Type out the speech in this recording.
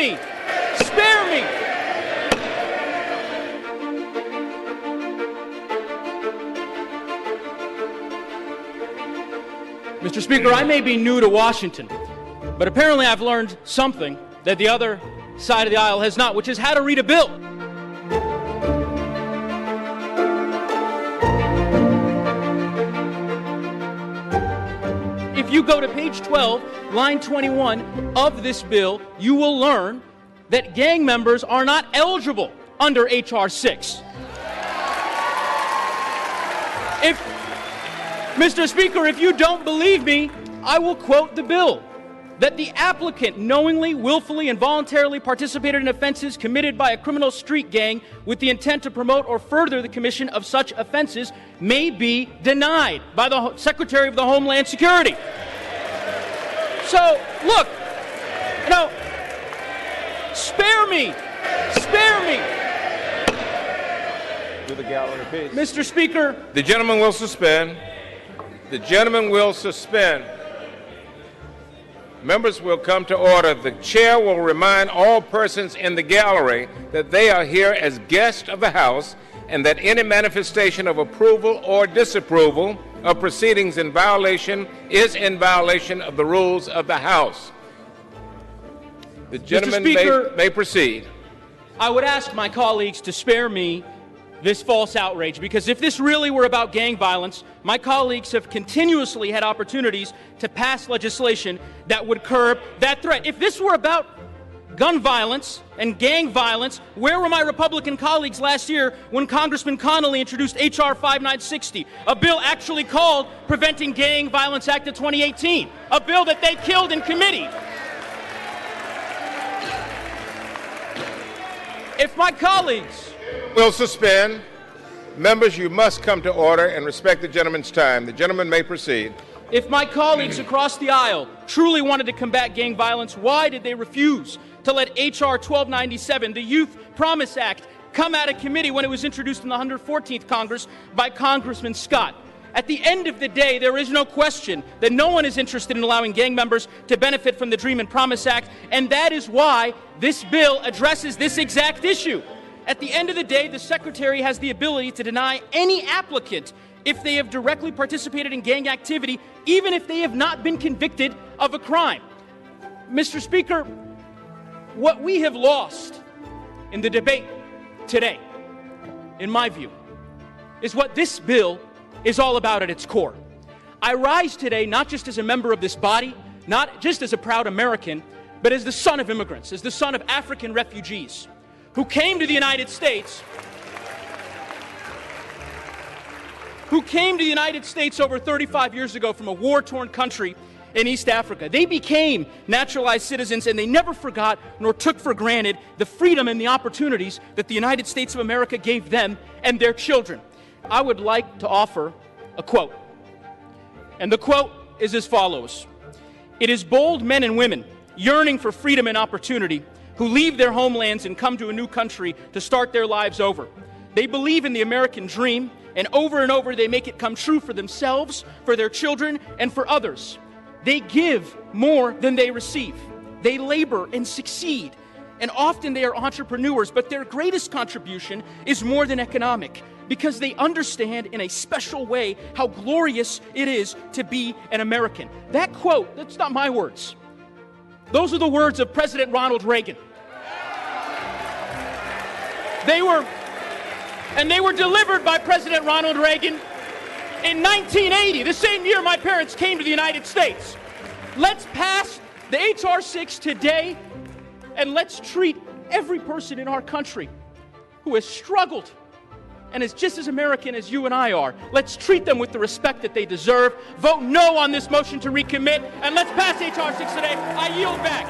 me! Spare me! Mr. Speaker, I may be new to Washington, but apparently I've learned something that the other side of the aisle has not, which is how to read a bill. If you go to page 12, line 21 of this bill, you will learn that gang members are not eligible under H.R. 6. Mr. Speaker, if you don't believe me, I will quote the bill. That the applicant knowingly, willfully, and voluntarily participated in offenses committed by a criminal street gang with the intent to promote or further the commission of such offenses may be denied by the Secretary of the Homeland Security. So, look, spare me! Spare me! To the gallery, please. Mr. Speaker. The gentleman will suspend. The gentleman will suspend. Members will come to order. The chair will remind all persons in the gallery that they are here as guests of the House and that any manifestation of approval or disapproval of proceedings is in violation of the rules of the House. The gentleman may proceed. I would ask my colleagues to spare me this false outrage, because if this really were about gang violence, my colleagues have continuously had opportunities to pass legislation that would curb that threat. If this were about gun violence and gang violence, where were my Republican colleagues last year when Congressman Connolly introduced H.R. 5960, a bill actually called Preventing Gang Violence Act of 2018, a bill that they killed in committee? If my colleagues will suspend. Members, you must come to order and respect the gentleman's time. The gentleman may proceed. If my colleagues across the aisle truly wanted to combat gang violence, why did they refuse to let H.R. 1297, the Youth Promise Act, come out of committee when it was introduced in the 114th Congress by Congressman Scott? At the end of the day, there is no question that no one is interested in allowing gang members to benefit from the Dream and Promise Act, and that is why this bill addresses this exact issue. At the end of the day, the Secretary has the ability to deny any applicant if they have directly participated in gang activity, even if they have not been convicted of a crime. Mr. Speaker, what we have lost in the debate today, in my view, is what this bill is all about at its core. I rise today not just as a member of this body, not just as a proud American, but as the son of immigrants, as the son of African refugees who came to the United States over 35 years ago from a war-torn country in East Africa. They became naturalized citizens, and they never forgot nor took for granted the freedom and the opportunities that the United States of America gave them and their children. I would like to offer a quote, and the quote is as follows: "It is bold men and women yearning for freedom and opportunity who leave their homelands and come to a new country to start their lives over. They believe in the American dream, and over they make it come true for themselves, for their children, and for others. They give more than they receive. They labor and succeed, and often they are entrepreneurs, but their greatest contribution is more than economic, because they understand in a special way how glorious it is to be an American." That quote, that's not my words. Those are the words of President Ronald Reagan. They were delivered by President Ronald Reagan in 1980, the same year my parents came to the United States. Let's pass the H.R. 6 today, and let's treat every person in our country who has struggled and is just as American as you and I are. Let's treat them with the respect that they deserve. Vote no on this motion to recommit, and let's pass H.R. 6 today. I yield back.